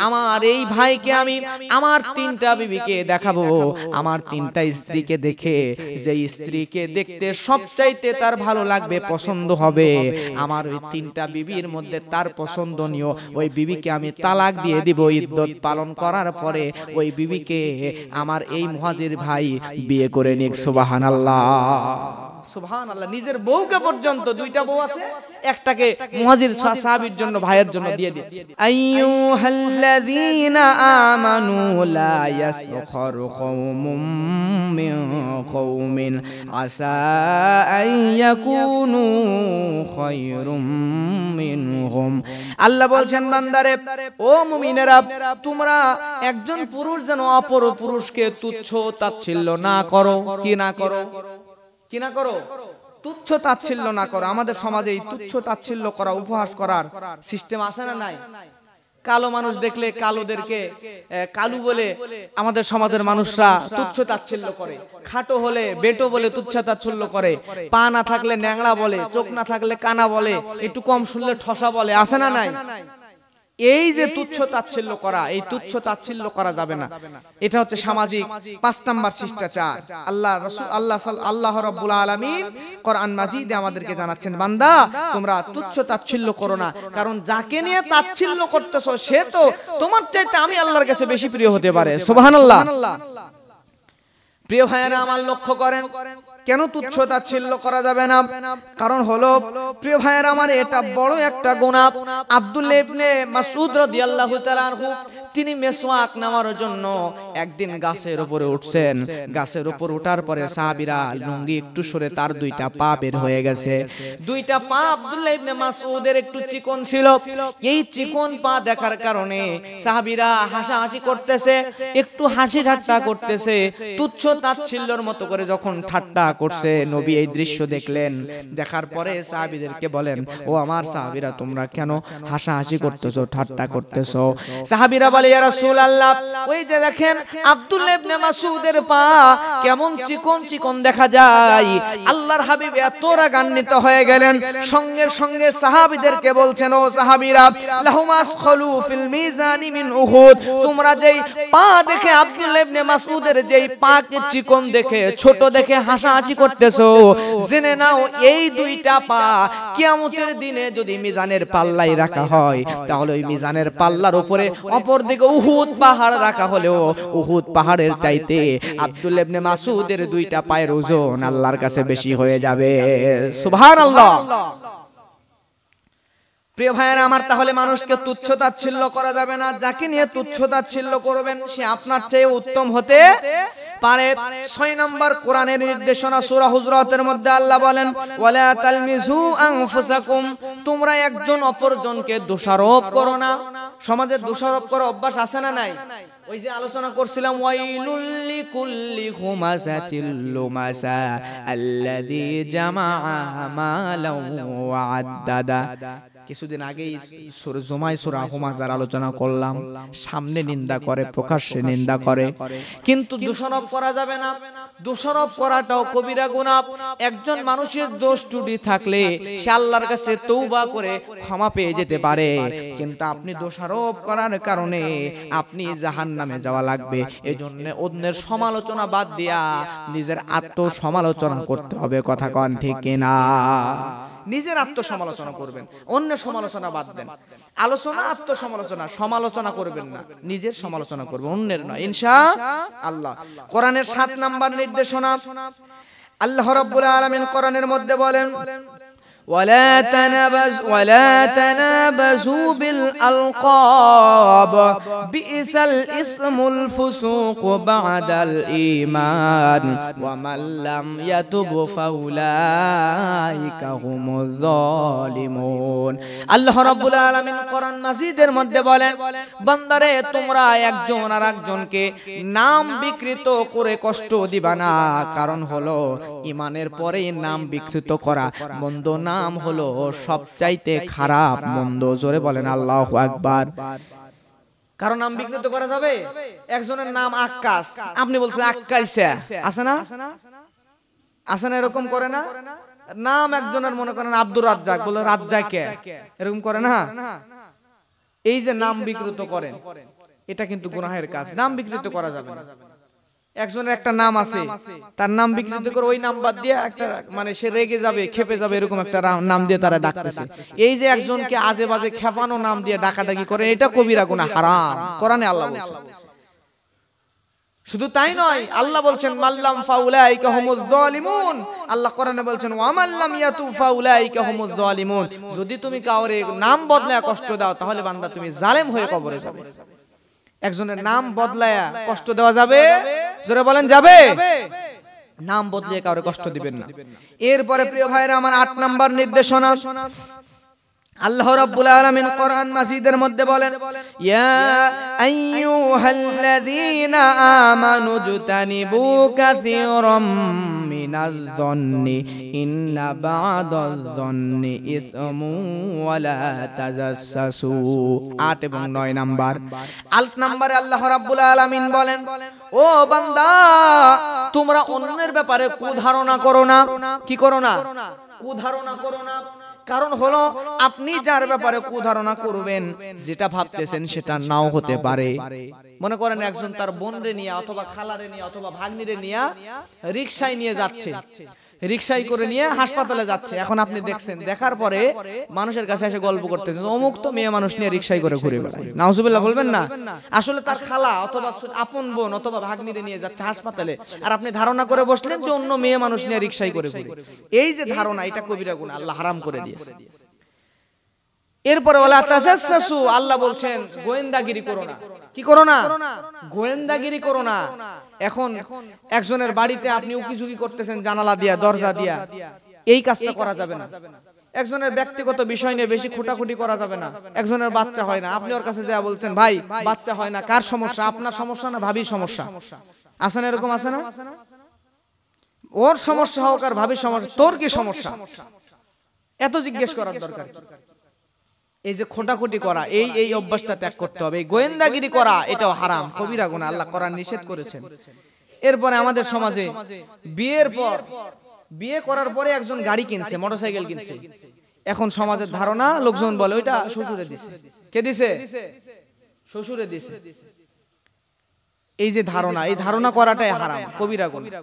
আমার এই ভাইকে আমি আমার 3টা বিবিকে দেখাবো, আমার 3টা স্ত্রীকে দেখে যে স্ত্রীকে দেখতে সবচাইতে তার ভালো লাগবে, পছন্দ হবে, আমার ওই 3টা বিবির মধ্যে তার পছন্দনীয় ওই বিবিকে আমি তালাক দিয়ে দিব। ইদ্দত পালন করার পরে ওই বিবিকে আমার এই মুহাজির ভাই বিয়ে করে নিক। সুবহানাল্লাহ। সুবহানাল্লাহ, নিজের বউকে পর্যন্ত, দুইটা বউ আছে, একটাকে মুহাজির সাহাবীর জন্য, ভাইয়ের জন্য দিয়ে দিয়েছে। আইয়ুহাল্লাযীনা আমানু লা ইয়াসখারু কওমুম মিন কওমিন আসা আইয়াকুনু খায়রুম মিনহুম। আল্লাহ বলছেন বান্দারে, ও মুমিনেরা, তোমরা একজন পুরুষ যেন অপর পুরুষকে তুচ্ছ তাচ্ছিল্য না করো। কি না করো? কি না করো? তুচ্ছ তাচ্ছিল্য না করো। আমাদের সমাজে এই তুচ্ছ তাচ্ছিল্য করা, উপহাস করার সিস্টেম আছে না নাই? কালো মানুষ দেখলে কালোদেরকে কালু বলে আমাদের সমাজের মানুষরা তুচ্ছ তাচ্ছিল্য করে। খাটো হলে বেটো বলে তুচ্ছ তাচ্ছিল্য করে। পা না থাকলে ন্যাংড়া বলে, চোখ না থাকলে কানা বলে, একটু কম শুনলে ঠসা বলে। আছে না নাই? এই যে তুচ্ছ তাচ্ছিল্য করা, এই তুচ্ছ তাচ্ছিল্য করা যাবে না। এটা হচ্ছে সামাজিক 5 নাম্বার শিষ্টাচার। আল্লাহ রাব্বুল আলামিন কোরআন মাজিদে আমাদেরকে জানাচ্ছেন, বান্দা তোমরা তুচ্ছ তাচ্ছিল্য করো না, কারণ যাকে নিয়ে তাচ্ছিল্য করতেছো সে তো তোমার চাইতে আমি আল্লাহর কাছে বেশি প্রিয় হতে পারে। সুবহানাল্লাহ। প্রিয় ভাইয়েরা আমার, লক্ষ্য করেন কেন তুচ্ছ তাচ্ছিল্য করা যাবে না? কারণ হলো, প্রিয় ভাইয়েরা আমার, এটা বড় একটা গুনাহ। আব্দুল্লাহ ইবনে মাসউদ রাদিয়াল্লাহু তাআলা আনহু, তিনি মেসওয়াক নেওয়ার জন্য একদিন গাছের উপরে উঠছেন। গাছের উপর ওঠার পরে সাহাবীরা লুঙ্গি একটু সরে তার 2টা পা বের হয়ে গেছে। 2টা পা আব্দুল্লাহ ইবনে মাসউদের একটু চিকন ছিল। এই চিকন পা দেখার কারণে সাহাবীরা হাসাহাসি করতেছে, একটু হাসি ঠাট্টা করতেছে, তুচ্ছ তাচ্ছিল্যর মতো করে যখন ঠাট্টা করছে। নবী এই দৃশ্য দেখলেন, দেখার পরে সাহাবীদেরকে বলেন, ও আমার সাহাবীরা, তোমরা কেন হাসাহাসি করতেছো, ঠাট্টা করতেছো? সাহাবীরা বলে, ইয়া রাসূলুল্লাহ, ওই যে দেখেন আব্দুল্লাহ ইবনে মাসউদের পা কেমন চিকন চিকন দেখা যায়। আল্লাহর হাবিব এত রাগান্বিত হয়ে গেলেন, সঙ্গে সঙ্গে সাহাবীদেরকে বলছেন, ও সাহাবীরা, লাহুমাস খালু ফিল মিজানি মিন উহুদ, তোমরা যেই পা দেখে আব্দুল্লাহ ইবনে মাসউদের যেই পাকে চিকন দেখে, ছোট দেখে হাসাহাসি করতেছো, জেনে নাও এই 2টা পা কিয়ামতের দিনে যদি মিজানের পাল্লায় রাখা হয়, তাহলে ওই মিজানের পাল্লার উপরে অপর দিকে উহুদ পাহাড় রাখা হলেও উহুদ পাহাড়ের চাইতে আব্দুল্লাহ ইবনে মাসউদের 2টা পায়ের ওজন আল্লাহর কাছে বেশি হয়ে যাবে। সুবহানাল্লাহ। প্রিয় ভাইয়েরা আমার, তাহলে মানুষকে তুচ্ছ তাচ্ছিল্য করা যাবে না। যাকে নিয়ে তুচ্ছ তাচ্ছিল্য করবেন সে আপনার চেয়ে উত্তম হতে পারে। 6 নম্বর কোরআনের নির্দেশনা, সূরা হুজরাতের মধ্যে আল্লাহ বলেন, ওয়ালা তালমিজু আনফুসাকুম, তোমরা একজন অপরজনকে দোষারোপ করো না। সমাজে দোষারোপ করার অভ্যাস আছে না নাই? ওই যে আলোচনা করছিলাম, ওয়াইলুল লিকুল্লি হুমাযাতিল লুমাযা আল্লাযী জামাআ মালাও ওয়া আদ্দাদা। কিছুদিন আগেই সূরা হুমাযার আলোচনা করলাম। সামনে নিন্দা করে, প্রকাশ্যে নিন্দা করে, কিন্তু দোষারোপ করা যাবে না। দোষারোপ করাটাও কবিরা গুনাহ। একজন মানুষের দোষ ত্রুটি থাকলে সে আল্লাহর কাছে তওবা করে ক্ষমা পেয়ে যেতে পারে, কিন্তু আপনি দোষারোপ করার কারণে আপনি জাহান্নামে যাওয়া লাগবে। এজন্য অন্যের সমালোচনা বাদ দিয়া নিজের আত্মসমালোচনা করতে হবে। কথা কন ঠিক কিনা? নিজের আত্মসমালোচনা করবেন, অন্যের সমালোচনা বাদ দেন। আলোচনা আত্মসমালোচনা, সমালোচনা করবেন না, নিজের সমালোচনা করবেন, অন্যের নয়, ইনশাআল্লাহ। কোরআনের 7 নাম্বার নির্দেশনা, আল্লাহ রাব্বুল আলামিন কোরআনের মধ্যে বলেন, ولا تنابزوا بالألقاب بئس الاسم الفسوق بعد الإيمان ومن لم يتب فأولئك هم الظالمون। আল্লাহ রাব্বুল আলামিন কোরআন মাজিদের মধ্যে বলেন, বান্দারে তোমরা একজন আর একজনকে নাম বিকৃত করে কষ্ট দিবা না। কারণ হলো ঈমানের পরেই নাম বিকৃত করা, মন্দ নাম হলো সবচাইতে খারাপ মন্দ। জোরে বলেন আল্লাহু আকবার। কারণ নাম বিকৃত করা যাবে। একজনের নাম আক্কাস, আপনি বলছেন আক্কাইসা, আছে না? আছে না? এরকম করে না? নাম একজনের মনে করেন আব্দুর রাজ্জাক, বলে রাজ্জাকে, এরকম করে না? এই যে নাম বিকৃত করেন, এটা কিন্তু গুনাহের কাজ। নাম বিকৃত করা যাবে না। একজনের একটা নাম আছে, তার নাম বিকৃত করে ওই নাম বাদ দিয়ে একটা, মানে সে রেগে যাবে, খেপে যাবে, এরকম একটা নাম দিয়ে তারা ডাকতেছে। এই যে একজনকে আজে বাজে খেপানো নাম দিয়ে ডাকাডাকি করে, এটা কবিরা গুনাহ, হারাম। কোরআনে আল্লাহ বলেছে। শুধু তাই নয়, আল্লাহ বলছেন মাল্লাম ফাউলাইকা হুমুজ জালিমুন, আল্লাহ কোরআনে বলছেন ওয়া মাল্লাম ইয়াতু ফাউলাইকা হুমুজ জালিমুন, যদি তুমি কাউরে নাম বদলায়া কষ্ট দাও তাহলে বান্দা তুমি জালেম হয়ে কবরে যাবে। একজনের নাম বদলায়া কষ্ট দেওয়া যাবে? জোরে বলেন যাবে? নাম বদলিয়ে কাউরে কষ্ট দিবেন না। এরপরে প্রিয় ভাইরা আমার 8 নাম্বার নির্দেশনা, আল্লাহ রাব্বুল আলামিন কোরআন মাজিদের মধ্যে বলেন ইয়া আইয়ুহাল্লাযীনা আমানু জুতানিবু কাসীরাম মিনাজ যন্নি ইন্না বা'দাজ যন্নি ইসমু ওয়া লা তাজাসসু। 8 এবং 9 নাম্বার। 8 নম্বরে আল্লাহ রাব্বুল আলামিন বলেন ও বান্দা তোমরা অন্যের ব্যাপারে কুধারণা করো না। কি করো না? কুধারণা করো না। কারণ হলো আপনি যার ব্যাপারে কুধারণা করবেন যেটা ভাবতেছেন সেটা নাও হতে পারে। মনে করেন একজন তার বোনরে নিয়ে অথবা খালারে নিয়ে অথবা ভাগ্নিরে নিয়ে রিকশায় নিয়ে যাচ্ছে, রিকশায় করে নিয়ে হাসপাতালে যাচ্ছে। এখন আপনি দেখছেন, দেখার পরে মানুষের কাছে এসে গল্প করতেছেন অমুক তো মেয়ে মানুষ নিয়ে রিকশায় করে ঘুরে বেড়ায়, নাউজুবিল্লাহ বলবেন না? আসলে তার খালা অথবা আপন বোন অথবা ভাগ্নিরে নিয়ে যাচ্ছে হাসপাতালে, আর আপনি ধারণা করে বসলেন যে অন্য মেয়ে মানুষ নিয়ে রিকশায় করে ঘুরে। এই যে ধারণা, এটা কবিরা গুনাহ, আল্লাহ হারাম করে দিয়েছে। এরপরে ওয়ালা তাজাসসু, আল্লাহ বলছেন গোয়েন্দাগিরি করো না। কি করো না? গোয়েন্দাগিরি করো না। এখন একজনের বাড়িতে আপনি উকিঝুঁকি করতেছেন জানালা দিয়া দরজা দিয়া, এই কাজটা করা যাবে না। একজনের ব্যক্তিগত বিষয় নিয়ে বেশি খুঁটাখুটি করা যাবে না। একজনের বাচ্চা হয় না, আপনি ওর কাছে যা বলছেন ভাই বাচ্চা হয় না, কার সমস্যা? আপনার সমস্যা না ভাবির সমস্যা? আছে না এরকম? আছে না? ওর সমস্যা হোক আর ভাবির সমস্যা, তোর কি সমস্যা? এত জিজ্ঞেস করার দরকার কি? এই যে খোঁটাখুটি করা, এই অভ্যাসটা ত্যাগ করতে হবে। এই গোয়েন্দাগিরি করা এটাও হারাম, কবিরা গুনাহ, আল্লাহ কোরআন নিষেধ করেছেন। এরপরে আমাদের সমাজে বিয়ে করার পরে একজন গাড়ি কিনছে, মোটরসাইকেল কিনছে। এখন সমাজের ধারণা, লোকজন বলে ওইটা শ্বশুরে দিছে। কে দিছে? শ্বশুরে দিছে। এই যে ধারণা, এই ধারণা করাটাই হারাম, কবিরা গুনাহ।